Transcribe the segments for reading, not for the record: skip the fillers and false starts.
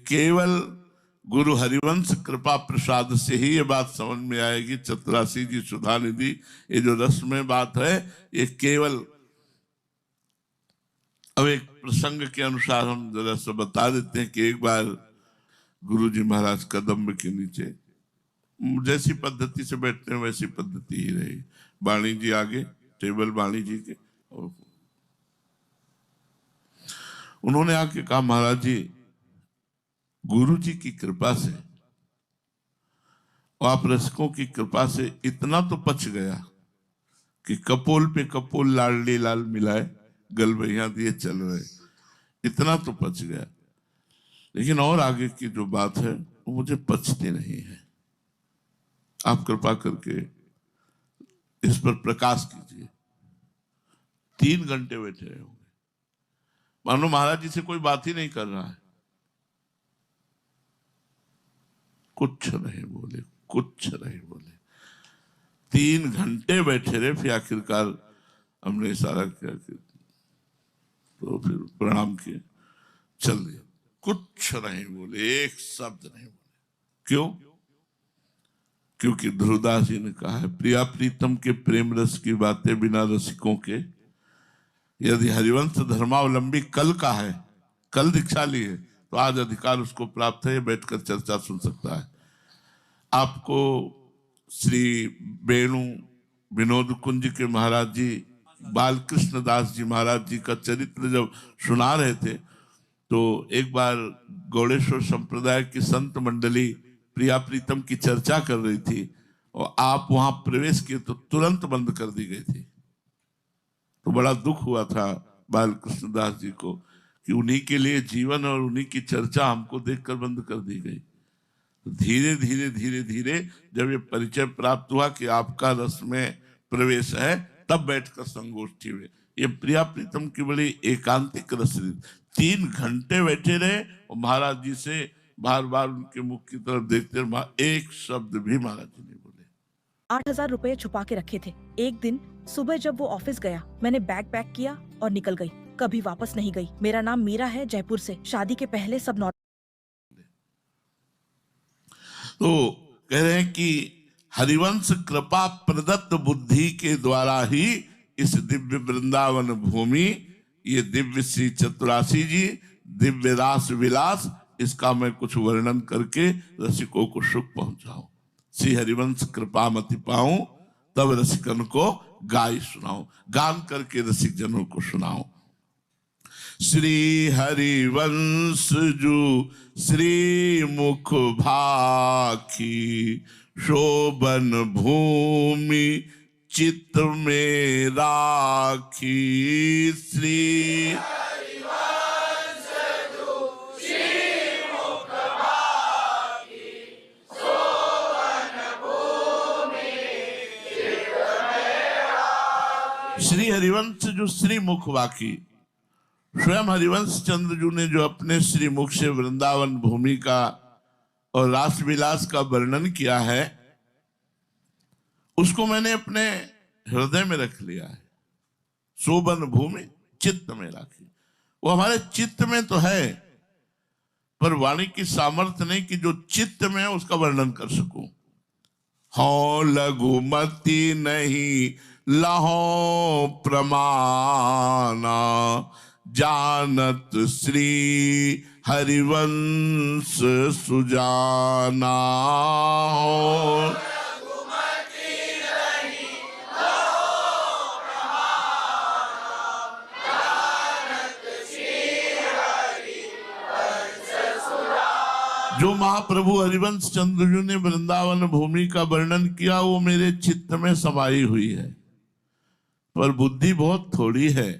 केवल गुरु हरिवंश कृपा प्रसाद से ही ये बात समझ में आएगी। चतुरासी जी सुधा निधि, ये जो रस में बात है, ये केवल अब एक प्रसंग के अनुसार हम जरा सा बता देते हैं कि एक बार गुरु जी महाराज कदम्ब के नीचे जैसी पद्धति से बैठते हैं वैसी पद्धति ही रही। वाणी जी आगे, टेबल वाणी जी के, और उन्होंने आके कहा, महाराज जी गुरु जी की कृपा से और आप रसिकों की कृपा से इतना तो पच गया कि कपोल पे कपोल लाडली लाल मिलाए गलबैया दिए चल रहे, इतना तो पच गया, लेकिन और आगे की जो बात है वो मुझे पचती नहीं है। आप कृपा करके इस पर प्रकाश कीजिए। 3 घंटे बैठे रहे होंगे, मानो महाराज जी से कोई बात ही नहीं कर रहा है, कुछ नहीं बोले, कुछ नहीं बोले। 3 घंटे बैठे रहे, फिर आखिरकार हमने इशारा किया कि तो फिर प्रणाम किए, चल दिया। कुछ नहीं बोले, एक शब्द नहीं बोले। क्यों? क्योंकि ध्रुवदास जी ने कहा है, प्रिया प्रीतम के प्रेम रस की बातें बिना रसिकों के, यदि हरिवंश धर्मावलंबी कल का है, कल दीक्षा ली है, तो आज अधिकार उसको प्राप्त है, बैठकर चर्चा सुन सकता है। आपको श्री वेणु विनोद कुंज के महाराज जी, बालकृष्ण दास जी महाराज जी का चरित्र जब सुना रहे थे, तो एक बार गौड़ेश्वर संप्रदाय की संत मंडली प्रिया प्रीतम की चर्चा कर रही थी और आप वहां प्रवेश किए तो तुरंत बंद कर दी गई थी। तो बड़ा दुख हुआ था बालकृष्ण दास जी को कि उन्हीं के लिए जीवन और उन्हीं की चर्चा हमको देखकर बंद कर दी गई। धीरे धीरे धीरे धीरे जब ये परिचय प्राप्त हुआ कि आपका रस में प्रवेश है, तब बैठकर संगोष्ठी में ये प्रिया प्रीतम की बड़ी एकांतिक रस। 3 घंटे बैठे रहे और महाराज जी से बार बार उनके मुख की तरफ देखते रहे, एक शब्द भी महाराज जी नहीं बोले। 8,000 रुपए छुपा के रखे थे। एक दिन सुबह जब वो ऑफिस गया, मैंने बैग पैक किया और निकल गई, कभी वापस नहीं गई। मेरा नाम मीरा है, जयपुर से, शादी के पहले सब तो कह रहे हैं कि हरिवंश कृपा प्रदत्त बुद्धि के द्वारा ही इस दिव्य वृंदावन भूमि, ये दिव्य श्री चतुरासी जी, दिव्य रास विलास, इसका मैं कुछ वर्णन करके रसिकों को सुख पहुंचाऊं। श्री हरिवंश कृपा मति पाऊं, तब रसिकन को गाय सुनाऊं, गान करके रसिक जनों को सुनाऊं। श्री हरिवंश जू श्री मुख भाखी, शोभन भूमि चित्त में राखी। श्री हरिवंश जू श्री मुख भाखी, शोभन भूमि चित्त में राखी। श्री हरिवंश जू श्री मुख भाखी, स्वयं हरिवंश चंद्र जी ने जो अपने श्री मुख से वृंदावन भूमि का और रास विलास का वर्णन किया है, उसको मैंने अपने हृदय में रख लिया है। शोभन भूमि चित्त में राखी, वो हमारे चित्त में तो है, पर वाणी की सामर्थ्य नहीं कि जो चित्त में है उसका वर्णन कर सकूं। हो लघुमती नहीं लहो प्रमाना, जानत श्री हरिवंश सुजाना। हो जो महाप्रभु हरिवंश चंद्र जी ने वृंदावन भूमि का वर्णन किया, वो मेरे चित्त में समाई हुई है, पर बुद्धि बहुत थोड़ी है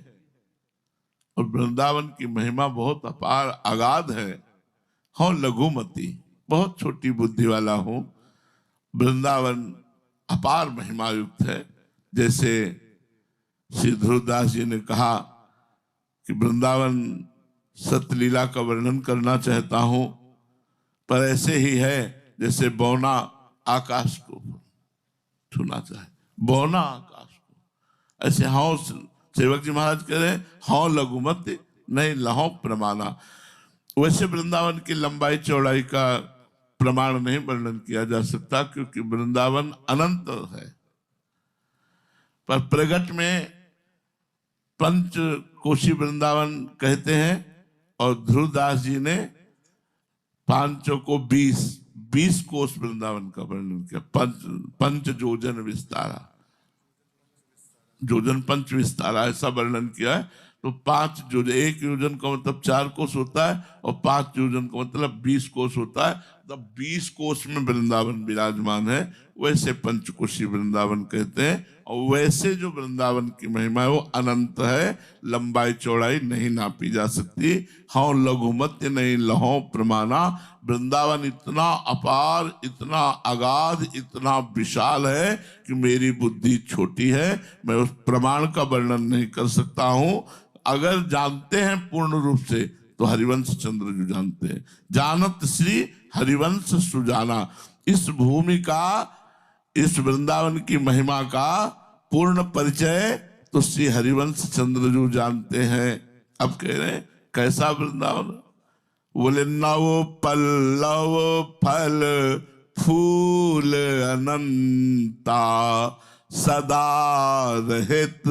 और वृंदावन की महिमा बहुत अपार अगाध है। हाँ लघुमती, बहुत छोटी बुद्धि वाला हूं। वृंदावन अपार महिमा युक्त है। जैसे श्री ध्रुवदास जी ने कहा कि वृंदावन सतलीला का वर्णन करना चाहता हूं, पर ऐसे ही है जैसे बौना आकाश को छूना चाहे, बौना आकाश को। ऐसे हाँ सेवक जी महाराज कह रहे हैं, हाँ लघुमती नहीं लहो प्रमाना। वैसे वृंदावन की लंबाई चौड़ाई का प्रमाण नहीं वर्णन किया जा सकता, क्योंकि वृंदावन अनंत है। पर प्रगट में पंच कोशी वृंदावन कहते हैं, और ध्रुवदास जी ने पांचों को 20 कोष वृंदावन का वर्णन किया। पंच जोजन विस्तारा, जोजन पंच विस्तारा ऐसा वर्णन किया है। तो 5 योजन, 1 योजन का मतलब 4 कोष होता है, और 5 योजन का मतलब 20 कोष होता है। तो 20 कोष में वृंदावन विराजमान है, वैसे पंचकोशी वृंदावन कहते हैं। और वैसे जो वृंदावन की महिमा है वो अनंत है, लंबाई चौड़ाई नहीं नापी जा सकती। हाँ लघुमत्य नहीं लहो प्रमाणा, वृंदावन इतना अपार, इतना अगाध, इतना विशाल है कि मेरी बुद्धि छोटी है, मैं उस प्रमाण का वर्णन नहीं कर सकता हूं। अगर जानते हैं पूर्ण रूप से तो हरिवंश चंद्र जो जानते हैं, जानत श्री हरिवंश सुजाना। इस भूमि का, इस वृंदावन की महिमा का पूर्ण परिचय तो श्री हरिवंश चंद्र जो जानते हैं। अब कह रहे हैं कैसा वृंदावन? बोले नव पल्लव फल फूल अनंता, सदा रहित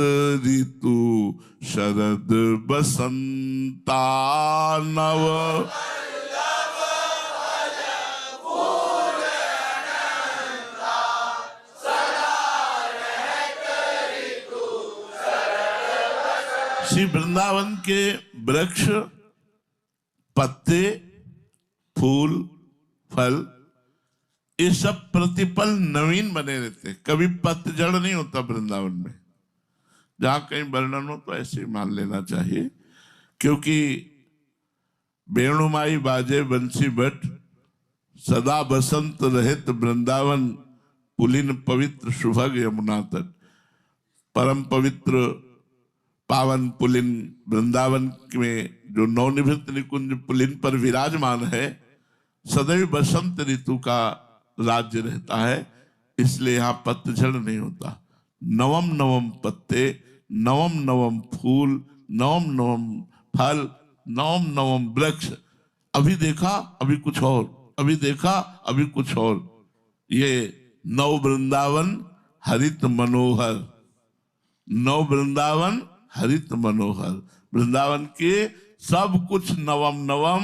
ऋतु शरद बसंता। नव श्री वृंदावन के वृक्ष, पत्ते, फूल, फल, ये सब प्रतिपल नवीन बने रहते, कभी पतझड़ नहीं होता वृंदावन में। जहां कहीं वर्णन हो तो ऐसे ही मान लेना चाहिए, क्योंकि वेणुमाई बाजे बंसी बट, सदा बसंत रहित वृंदावन, पुलिन पवित्र सुभग यमुना तट। परम पवित्र पावन पुलिन वृंदावन में जो नवनिभृत निकुंज पुलिन पर विराजमान है, सदैव बसंत ऋतु का राज्य रहता है, इसलिए यहाँ पतझड़ नहीं होता। नवम नवम पत्ते, नवम नवम फूल, नवम नवम फल, नवम नवम वृक्ष। अभी देखा अभी कुछ और, अभी देखा अभी कुछ और। ये नव वृंदावन हरित मनोहर, नव वृंदावन हरित मनोहर। वृंदावन के सब कुछ नवम नवम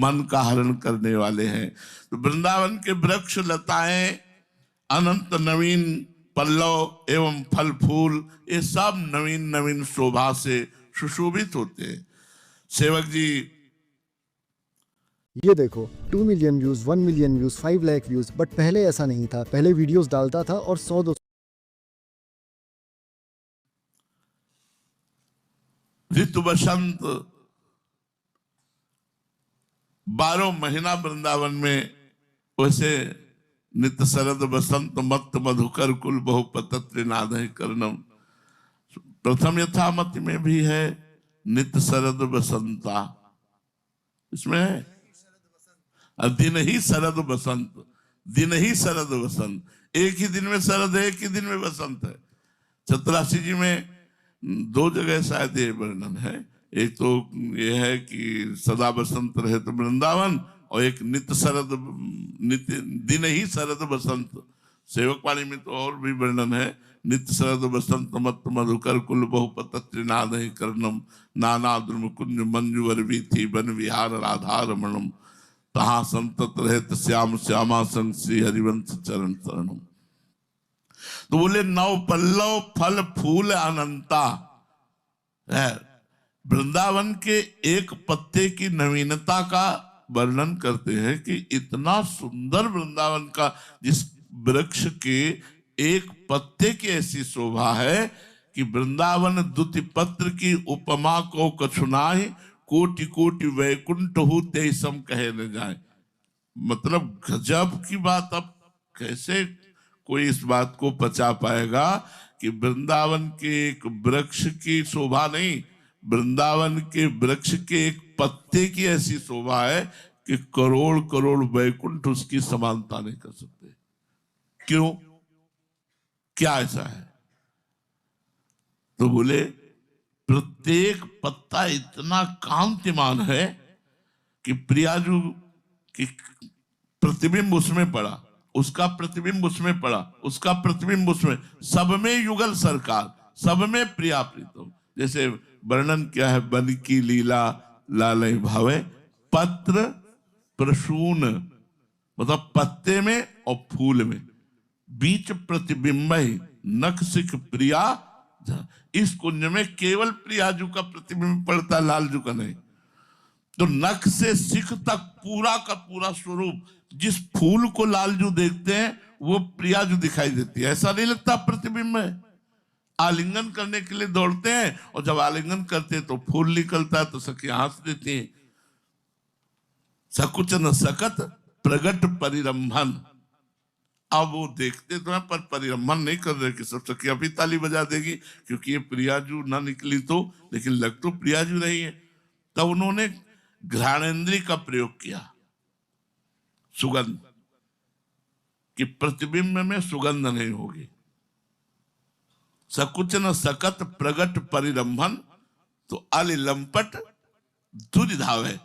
मन का हरण करने वाले हैं। तो वृंदावन के वृक्ष लताएं, अनंत नवीन पल्लव एवं फल फूल, ये सब नवीन नवीन शोभा से सुशोभित होते हैं। सेवक जी ये देखो 2 million views, 1 million views, 5 lakh views. But पहले ऐसा नहीं था, पहले वीडियोस डालता था और 100-200 ऋतु बसंत 12 महीना वृंदावन में, वैसे नित्य शरद बसंत मत मधुकर कुल बहुपतत्र नादय कर्णम। प्रथम यथामति में भी है नित्य शरद बसंता, इसमें है दिन ही शरद बसंत, दिन ही शरद बसंत। एक ही दिन में शरद है, एक ही दिन में बसंत है। चतुराशी जी में 2 जगह शायद ये वर्णन है। एक तो ये है कि सदा बसंत रहे तो वृंदावन, और एक नित्य शरद, नित्य दिन ही शरद बसंत। सेवक वाणी में तो और भी वर्णन है, नित्य शरद बसंत मत मधुकर कुल बहुपतत्र नादय कर्णम, नाना द्रुमकुंज मंजुवर वीथी वन विहार राधा रमणम, तहा संतत रहत श्याम श्यामा संग श्री हरिवंश चरण शरणम। तो बोले नव पल्लव फल फूल अनंता है। वृंदावन के एक पत्ते की नवीनता का वर्णन करते हैं कि इतना सुंदर वृंदावन का, जिस वृक्ष के एक पत्ते की ऐसी शोभा है कि वृंदावन दुति पत्र की उपमा को कछुनाहि, कोटि कोटि वैकुंठ हो तेसम कहे न जाए। मतलब गजब की बात। अब कैसे कोई इस बात को पचा पाएगा कि वृंदावन के एक वृक्ष की शोभा नहीं, वृंदावन के वृक्ष के एक पत्ते की ऐसी शोभा है कि करोड़ करोड़ वैकुंठ उसकी समानता नहीं कर सकते। क्यों, क्या ऐसा है? तो बोले प्रत्येक पत्ता इतना कांतिमान है कि प्रियाजू की प्रतिबिंब उसमें पड़ा, उसका प्रतिबिंब उसमें पड़ा, उसका प्रतिबिंब उसमें, सब में युगल सरकार, सब में प्रिया प्रीतम। जैसे वर्णन क्या है, बन की लीला लालय भावे, पत्र प्रसून, मतलब पत्ते में और फूल में, बीच प्रतिबिंब ही नख सिख प्रिया। इस कुंज में केवल प्रियाजू का प्रतिबिंब पड़ता, लालजू का नहीं। तो नख से सिख तक पूरा का पूरा स्वरूप, जिस फूल को लालजू देखते हैं वो प्रियाजू दिखाई देती है। ऐसा नहीं लगता प्रतिबिंब है। आलिंगन करने के लिए दौड़ते हैं और जब आलिंगन करते हैं तो फूल निकलता है तो सखियां हंस देती हैं। सकुच न सकत प्रगट परिरंभन। अब वो देखते तो हैं पर परिरंभन नहीं कर रहे कि सब सखियां भी ताली बजा देगी क्योंकि ये प्रियाजू ना निकली तो, लेकिन लग तो प्रियाजू रही है। तब उन्होंने घ्राणेन्द्रिय का प्रयोग किया, सुगंध, कि प्रतिबिंब में सुगंध नहीं होगी। सकुच न सकत प्रगट परिरंभन, तो अली लंपट दुर्धावे।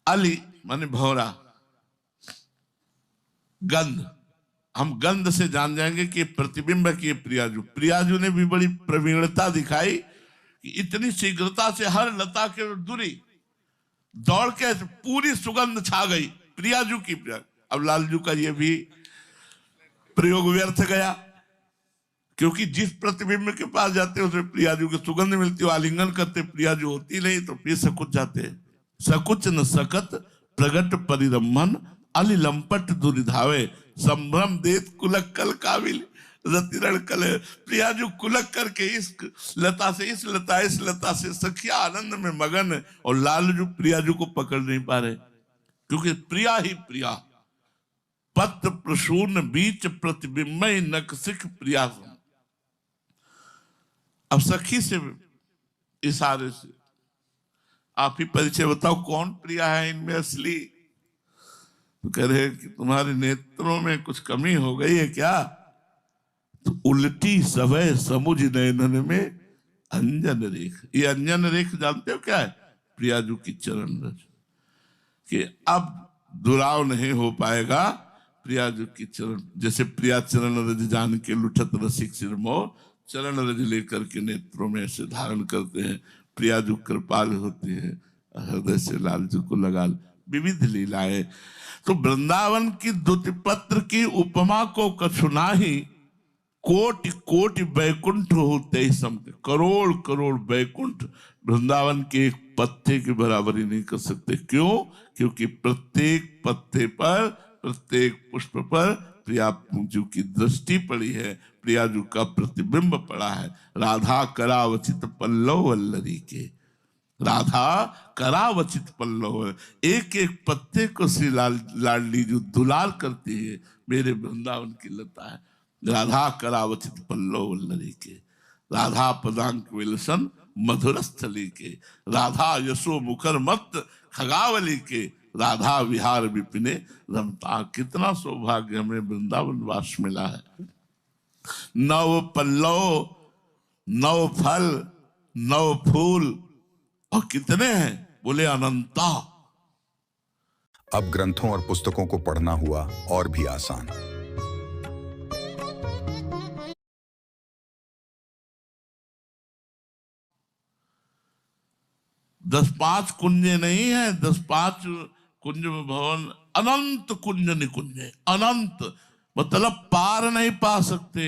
अली माने भौरा, गंध, हम गंध से जान जाएंगे कि प्रतिबिंब की प्रियाजू। प्रियाजू ने भी बड़ी प्रवीणता दिखाई कि इतनी शीघ्रता से हर लता के दूरी दौड़ के पूरी सुगंध छा गई प्रियाजू की। अब लालजू का ये भी प्रयोग व्यर्थ गया, क्योंकि जिस प्रतिबिंब के पास जाते हैं उसमें प्रियाजू की सुगंध मिलती है, आलिंगन करते प्रियाजू होती नहीं, तो फिर सकुच जाते हैं। सकुच न सकत प्रगट परिरंभन, अली लंपट दुर्धावे, संभ्रम देत कुलक कल काबिल रतिरण कल। प्रियाजू कुलक करके इस लता से इस लता, इस लता से सखिया आनंद में मगन, और लालजू प्रियाजू को पकड़ नहीं पा रहे क्योंकि प्रिया ही प्रिया। पत्र प्रसून बीच प्रतिबिंब नकसिक प्रिया। अब सखी से इशारे से आप ही परिचय बताओ कौन प्रिया है इनमें असली। तो कह रहे कि तुम्हारे नेत्रों में कुछ कमी हो गई है क्या? तो उल्टी सवय समुझ नयनन में अंजन रेख। ये अंजन रेख जानते हो क्या है? प्रियाजू की चरण रज, कि अब दुराव नहीं हो पाएगा प्रियाजू की चरण। जैसे प्रिया चरण रज जान के लुठत रसिक सिरमोर, चरण रज लेकर के नेत्रों में ऐसे धारण करते हैं। प्रियाजू कृपाल होती है, हृदय से लालजू को लगा। विविध लीलाएं। तो वृंदावन की द्युति पत्र की उपमा को कछुना ही, कोटि कोटि बैकुंठ होते ही सम। करोड़ करोड़ बैकुंठ वृंदावन के एक पत्ते की बराबरी नहीं कर सकते। क्यों? क्योंकि प्रत्येक पत्ते पर, प्रत्येक पुष्प पर प्रियाजू की दृष्टि पड़ी है, प्रियाजू का प्रतिबिंब पड़ा है। राधा करावचित पल्लव वल्लरी के, राधा करावचित पल्लव, एक एक पत्ते को श्री लाडली जो दुलार करती है, मेरे वृंदावन की लता है। राधा करावचित पल्लव वल्लरी के, राधा पदांक विलसन मधुरस्थली के, राधा यशो मुखर मत खगावली के, राधा विहार विपिने रमता। कितना सौभाग्य हमें वृंदावन वास मिला है। नव पल्लव, नव फल, नव फूल, और कितने हैं? बोले अनंता। अब ग्रंथों और पुस्तकों को पढ़ना हुआ और भी आसान। दस पांच कुंजे नहीं है, 10-5 कुंज भवन, अनंत कुंज निकुंजे, अनंत मतलब पार नहीं पा सकते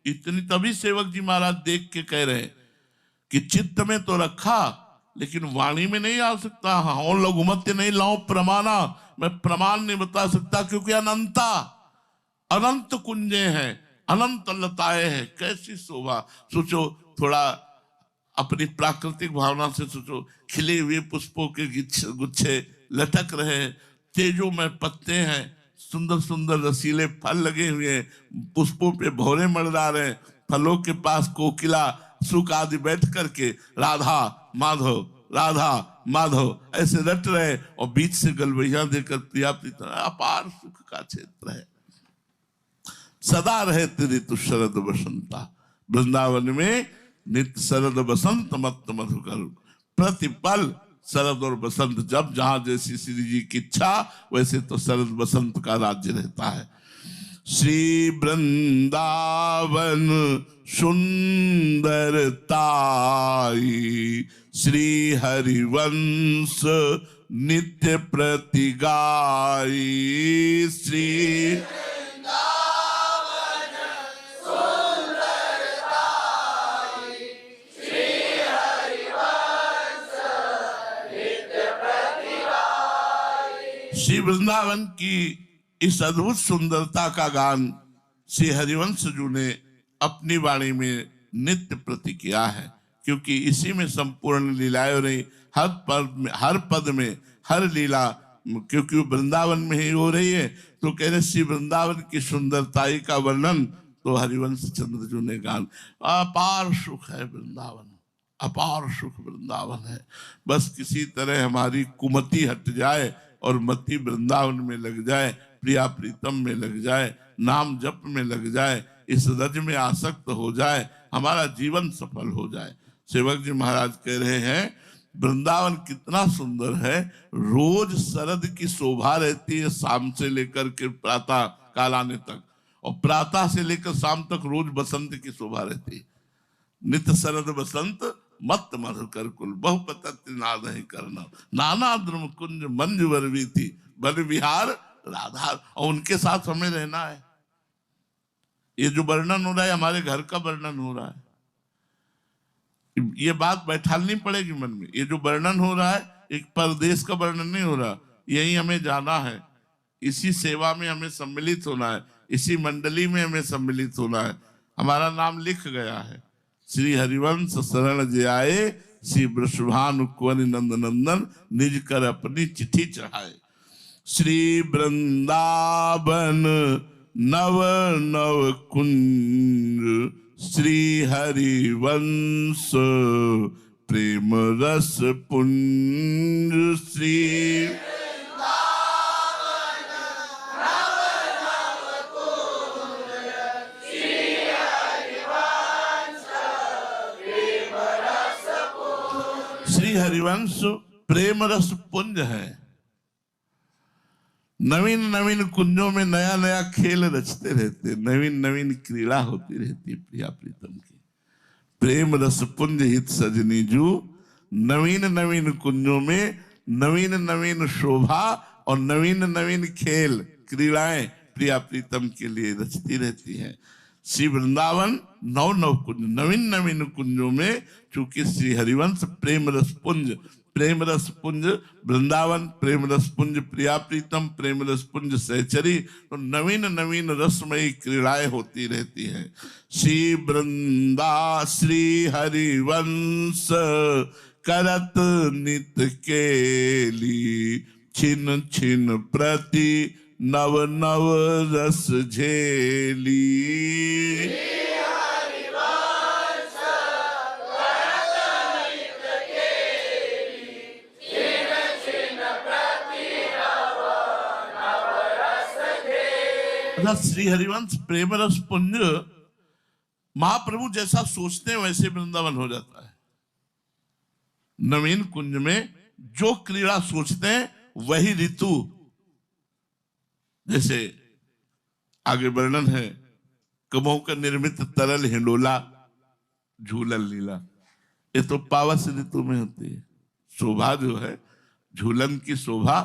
इतनी। तभी सेवक जी महाराज देख के कह रहे हैं कि चित्त में तो रखा लेकिन वाणी में नहीं आ सकता। हाँ लघुमत्य नहीं लाओ प्रमाणा, मैं प्रमाण नहीं बता सकता क्योंकि अनंता, अनंत कुंजे हैं, अनंत लताएं हैं। कैसी शोभा। सोचो थोड़ा अपनी प्राकृतिक भावना से सोचो, खिले हुए पुष्पों के गुच्छे लटक रहे हैं, तेजों में पत्ते हैं, सुंदर सुंदर रसीले फल लगे हुए हैं, पुष्पों पे भौरे मंडरा रहे हैं, फलों के पास कोकिला सुख आदि बैठ करके राधा माधव राधा माधव ऐसे रट रहे, और बीच से गलवैया देकर प्रिया प्रीतम। अपार सुख का क्षेत्र है। सदा रहे ऋतु शरद बसंता। वृंदावन में नित्य शरद बसंत मत मधुकर, प्रतिपल शरद और बसंत, जब जहां जैसी श्री जी की इच्छा, वैसे तो शरद बसंत का राज्य रहता है। श्री वृंदावन सुंदरताई, श्री हरिवंश नित्य प्रतिगाई। श्री श्री वृंदावन की इस अद्भुत सुंदरता का गान श्री हरिवंश जी ने अपनी वाणी में नित्य प्रति किया है, क्योंकि इसी में संपूर्ण लीलाएं हो रही, हर पद में हर लीला, क्योंकि वृंदावन में ही हो रही है। तो कह रहे श्री वृंदावन की सुंदरताई का वर्णन तो हरिवंश चंद्र जी ने गान। अपार सुख है वृंदावन, अपार सुख वृंदावन है। बस किसी तरह हमारी कुमति हट जाए और मति वृंदावन में लग जाए, प्रिया प्रीतम में लग जाए, नाम जप में लग जाए, इस रज में आसक्त हो जाए, हमारा जीवन सफल हो जाए। सेवक जी महाराज कह रहे हैं वृंदावन कितना सुंदर है। रोज शरद की शोभा रहती है शाम से लेकर के प्रातः काल आने तक, और प्रातः से लेकर शाम तक रोज बसंत की शोभा रहती है। नित्य शरद बसंत मत मधु कर कुल, बहुपत नाद नहीं करना, नाना द्रुम कुंज मंज वरवी थी, वन विहार राधा। और उनके साथ हमें रहना है। ये जो वर्णन हो रहा है हमारे घर का वर्णन हो रहा है, ये बात बैठालनी पड़ेगी मन में। ये जो वर्णन हो रहा है एक परदेश का वर्णन नहीं हो रहा, यही हमें जाना है, इसी सेवा में हमें सम्मिलित होना है, इसी मंडली में हमें सम्मिलित होना है। हमारा नाम लिख गया है, श्री हरिवंश शरण जे आए, श्री वृषभानु कुंवर नंद नंदन, निज कर अपनी चिट्ठी चढ़ाए। श्री वृंदावन नव नव कुंज, श्री हरिवंश प्रेम रस पुंज। श्री श्री हरिवंश प्रेम रस पुंज है। नवीन नवीन कुंजों में नया नया खेल रचते रहते, नवीन नवीन क्रीड़ा होती रहती प्रिया प्रीतम की। प्रेम रस पुंज हित सजनी जू, नवीन नवीन कुंजों में नवीन नवीन शोभा और नवीन नवीन खेल क्रीड़ाएं प्रिया प्रीतम के लिए रचती रहती हैं। श्री वृंदावन नव नव कुंज, नवीन नवीन कुंजों में, चूंकि श्री हरिवंश प्रेम रस पुंज, प्रेम रस पुंज वृंदावन, प्रेम रस पुंज प्रिया प्रीतम, प्रेम रस पुंज सहचरी, तो नवीन नवीन रसमयी क्रीड़ाएं होती रहती हैं। श्री वृंदा श्री हरिवंश करत नित केली, छिन छिन प्रति नव नव रस झेली। श्री हरिवंश प्रेम रस पुंज, महाप्रभु जैसा सोचते हैं वैसे वृंदावन हो जाता है। नवीन कुंज में जो क्रीड़ा सोचते हैं वही ऋतु, जैसे आगे वर्णन है, कमों का निर्मित तरल हिंडोला झूलन लीला, ये तो पावस ऋतु में होती है। शोभा जो है, झूलन की शोभा,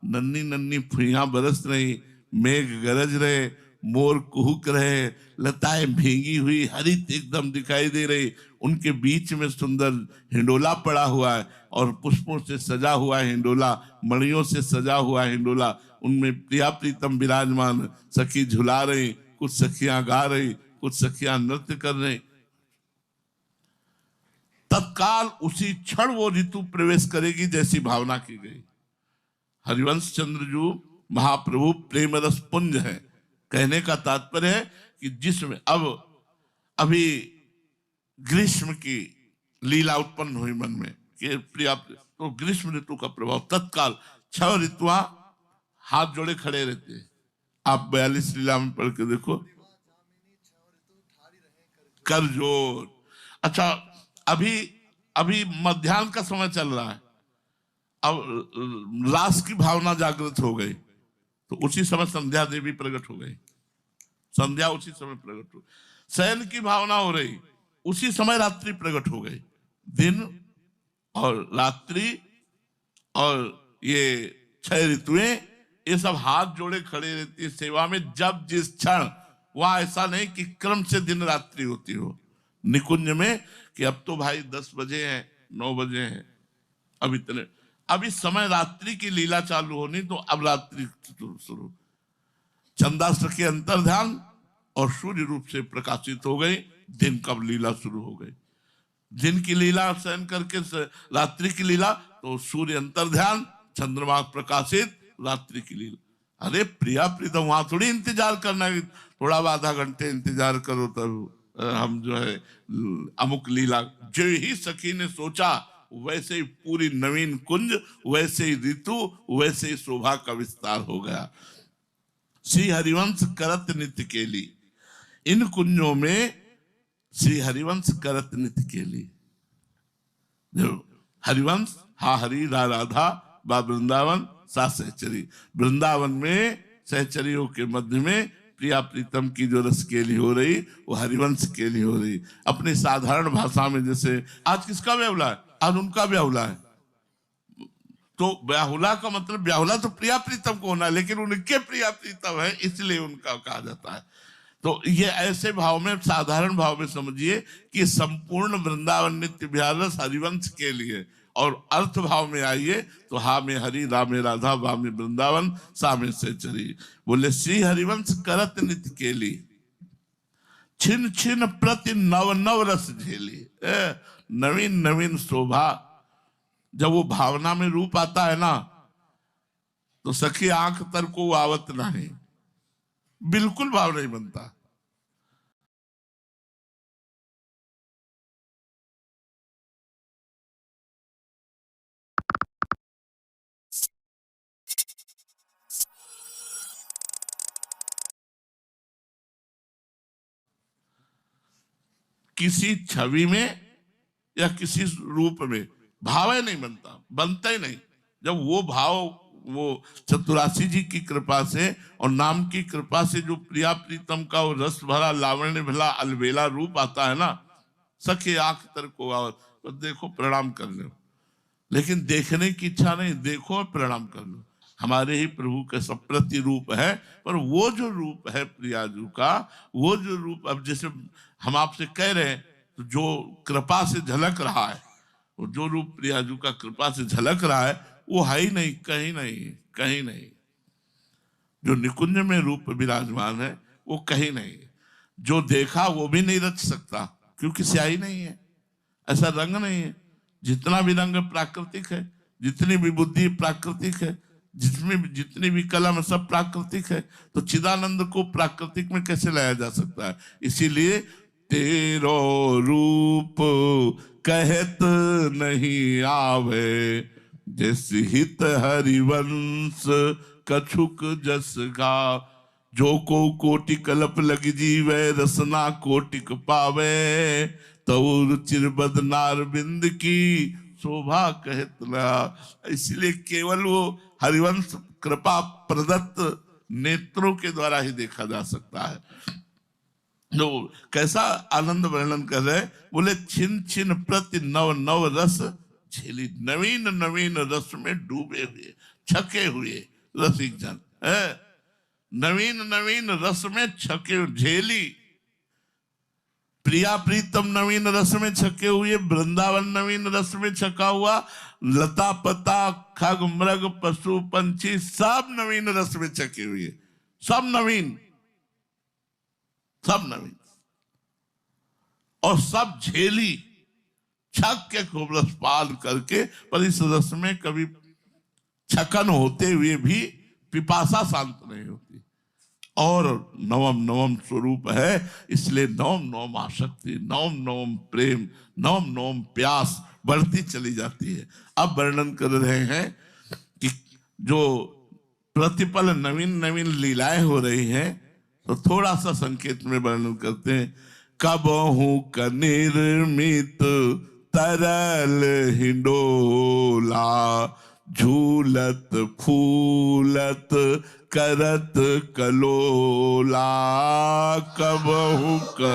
नन्ही नन्ही फुइयां बरस रही, मेघ गरज रहे, मोर कुहुक रहे, लताएं भींगी हुई हरित एकदम दिखाई दे रही, उनके बीच में सुंदर हिंडोला पड़ा हुआ है और पुष्पों से सजा हुआ हिंडोला, मणियों से सजा हुआ हिंडोला, उनमें प्रिया प्रीतम विराजमान, सखी झुला रही, कुछ सखियां गा रही, कुछ सखियां नृत्य कर रही। तत्काल उसी क्षण वो ऋतु प्रवेश करेगी जैसी भावना की गई। हरिवंश चंद्र जी महाप्रभु प्रेम रस पुंज है। कहने का तात्पर्य है कि जिसमें अब अभी ग्रीष्म की लीला उत्पन्न हुई मन में कि प्रिया, तो ग्रीष्म ऋतु का प्रभाव तत्काल 6 ऋतुआं हाथ जोड़े खड़े रहते हैं। आप 42 लीला में पढ़ के देखो, कर जोर। अच्छा, अभी अभी मध्याह्न का समय चल रहा है, अब रास की भावना जागृत हो गई तो उसी समय संध्या देवी प्रकट हो गई, संध्या उसी समय प्रकट हो, शयन की भावना हो रही उसी समय रात्रि प्रकट हो गई। दिन और रात्रि और ये 6 ऋतुएं, ये सब हाथ जोड़े खड़े रहती है सेवा में। जब जिस क्षण, वहां ऐसा नहीं कि क्रम से दिन रात्रि होती हो निकुंज में, कि अब तो भाई 10 बजे हैं, 9 बजे हैं, अब इतने, अब इस समय रात्रि की लीला चालू होनी, तो अब रात्रि शुरू। चंदास्त्र के अंतर ध्यान और सूर्य रूप से प्रकाशित हो गई, दिन कब लीला शुरू हो गई। दिन की लीला शयन करके रात्रि की लीला, तो सूर्य अंतर ध्यान, चंद्रमा प्रकाशित, रात्रि की लीला। अरे प्रिया प्रीतम, वहां थोड़ी इंतजार करना है थोड़ा आधा घंटे इंतजार करो तब हम जो है अमुक लीला। जो ही सखी ने सोचा वैसे ही पूरी नवीन कुंज, वैसे ही ऋतु, वैसे ही शोभा का विस्तार हो गया। श्री हरिवंश करत नित्य केली, इन कुंजों में श्री हरिवंश करत नित्य केली। हरिवंश, हा हरि रा राधा, बा वृंदावन सा सहचरी। वृंदावन में सहचरियों के मध्य में प्रिया प्रीतम की जो रस केली हो रही, वो हरिवंश केली हो रही। अपनी साधारण भाषा में, जैसे आज किसका ब्याहुला है, आज उनका ब्याहुला है, तो ब्याहुला का मतलब, ब्याहुला तो प्रिया प्रीतम को होना है, लेकिन उनके प्रिया प्रीतम है इसलिए उनका कहा जाता है। तो ये ऐसे भाव में, साधारण भाव में समझिए कि संपूर्ण वृंदावन नित्य विहार रस हरिवंश के लिए। और अर्थ भाव में आइए तो हा में हरि, रा में राधा, वा में वृंदावन, सा में सहचरी। बोले श्री हरिवंश करत नित्य केली, छिन छिन प्रति नव नव रस झेली। नवीन नवीन शोभा, जब वो भावना में रूप आता है ना, तो सखी आंख तर को आवत नहीं, बिल्कुल भाव नहीं बनता। किसी छवि में या किसी रूप में भाव ही नहीं बनता, बनता ही नहीं। जब वो भाव, वो चतुरासी जी की कृपा से और नाम की कृपा से जो प्रिया प्रीतम का वो रस भरा, लावण्य भला, अलबेला रूप आता है ना, सखे आंख तर को आवत, तो देखो प्रणाम कर लो। लेकिन देखने की इच्छा नहीं, देखो और प्रणाम कर लो। हमारे ही प्रभु का सप्रति रूप है, पर वो जो रूप है प्रियाजू का, वो जो रूप, अब जैसे हम आपसे कह रहे हैं, तो जो कृपा से झलक रहा है, वो जो रूप प्रियाजू का कृपा से झलक रहा है, वो है ही नहीं, कहीं नहीं, कहीं नहीं। जो निकुंज में रूप विराजमान है वो कहीं नहीं। जो देखा वो भी नहीं रच सकता, क्योंकि स्याही नहीं है, ऐसा रंग नहीं है। जितना भी रंग प्राकृतिक है, जितनी भी बुद्धि प्राकृतिक है, जितनी भी कलम है, सब प्राकृतिक है। तो चिदानंद को प्राकृतिक में कैसे लाया जा सकता है? इसीलिए तेरो रूप कहत नहीं आवे, जिस हित हरिवंश कछुक जस गा। जो को कोटि कल्प लग जीवे, रसना कोटिक पावे, तो रुचिर बदनार बिंद की शोभा कहत ना। इसलिए केवल वो हरिवंश कृपा प्रदत्त नेत्रों के द्वारा ही देखा जा सकता है। जो कैसा आनंद वर्णन कर रहे, बोले छिन छिन प्रति नव नव रस झेली। नवीन नवीन रस में डूबे हुए, छके हुए रसिक जन है। नवीन नवीन रस में छके, झेली। प्रिया प्रीतम नवीन रस में छके हुए, वृंदावन नवीन रस में छका हुआ, लता पता खग मृग पशु पंछी सब नवीन रस में छके हुए, सब नवीन, सब नवीन, और सब झेली, छक के खूब रसपान करके। पर इस रस में कभी छकन होते हुए भी पिपासा शांत नहीं होती। और नवम नवम स्वरूप है, इसलिए नवम नवम आसक्ति, नवम नवम प्रेम, नवम नवम प्यास बढ़ती चली जाती है। अब वर्णन कर रहे हैं कि जो प्रतिपल नवीन नवीन लीलाएं हो रही हैं, तो थोड़ा सा संकेत में वर्णन करते हैं। कबहू का निर्मित तरल हिंडोला, झूलत फूलत करत कलोला कबहू का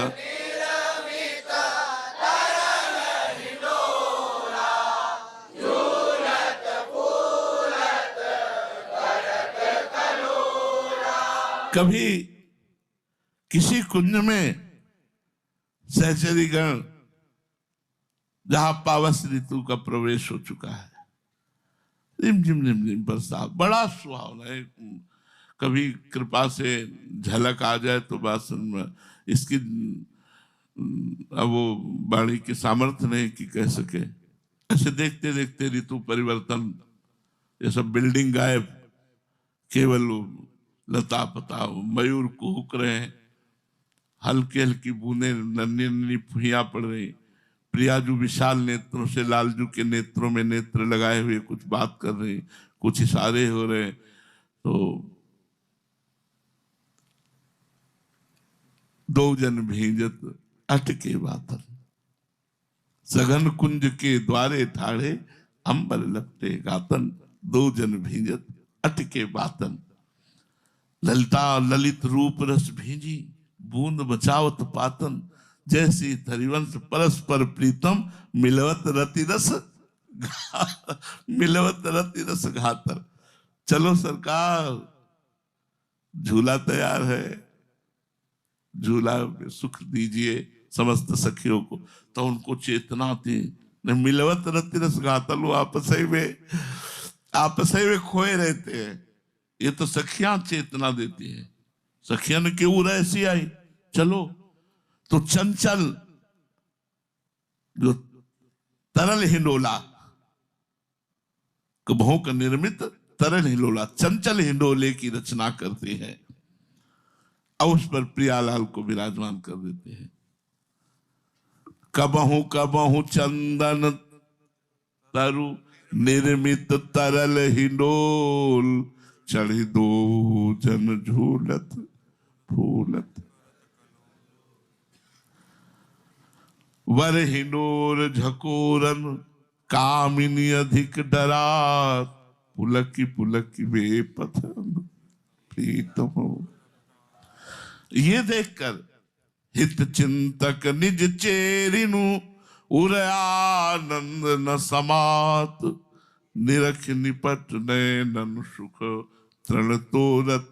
कभी किसी कुंज में सहचरीगण जहां पावस ऋतु का प्रवेश हो चुका है, रिम झिम बरसात, बड़ा सुहावना है। कभी कृपा से झलक आ जाए तो बात में इसकी अब वो वाणी की सामर्थ्य नहीं कि कह सके। ऐसे देखते देखते ऋतु परिवर्तन, ये सब बिल्डिंग गायब, केवल लता पता मयूर कूक रहे हैं, हल्की हल्की बूंदे नन्ही नन्ही फुहियां पड़ रही। प्रियाजू विशाल नेत्रों से लालजू के नेत्रों में नेत्र लगाए हुए कुछ बात कर रही, कुछ इशारे हो रहे। तो दो जन भींजत अटके बातन, सघन कुंज के द्वारे ठाड़े अंबर लपटे गातन। दो जन भींजत अटके बातन, ललिता ललित रूप रस भींजी बूंद बचावत पातन। जैसी थरिवंश परस्पर प्रीतम मिलवत रति रस मिलवत रति रस घातर। चलो सरकार, झूला तैयार है, झूला में सुख दीजिए समस्त सखियों को। तो उनको चेतना थी, मिलवत रति रस घातर, वो आपस ही में खोए रहते हैं। ये तो सखियां चेतना देती है। सखियां ने क्यों ऐसी आई, चलो तो चंचल जो तरल हिंडोला, कभों का निर्मित तरल हिंडोला, चंचल हिंडोले की रचना करते हैं और उस पर प्रियालाल को विराजमान कर देते हैं। कबहू कबहू चंदन तरु निर्मित तरल हिंडोल, चढ़ी दो जन झूलत फूलत। वर हिंडोर झकोरन कामिनी अधिक डरात, पुलकी पुलकी वे पथन प्रीतम। ये देखकर हित चिंतक निज चेरिनु उर आनंद न समात। निरख निपट नयनन सुख तृण तोरत,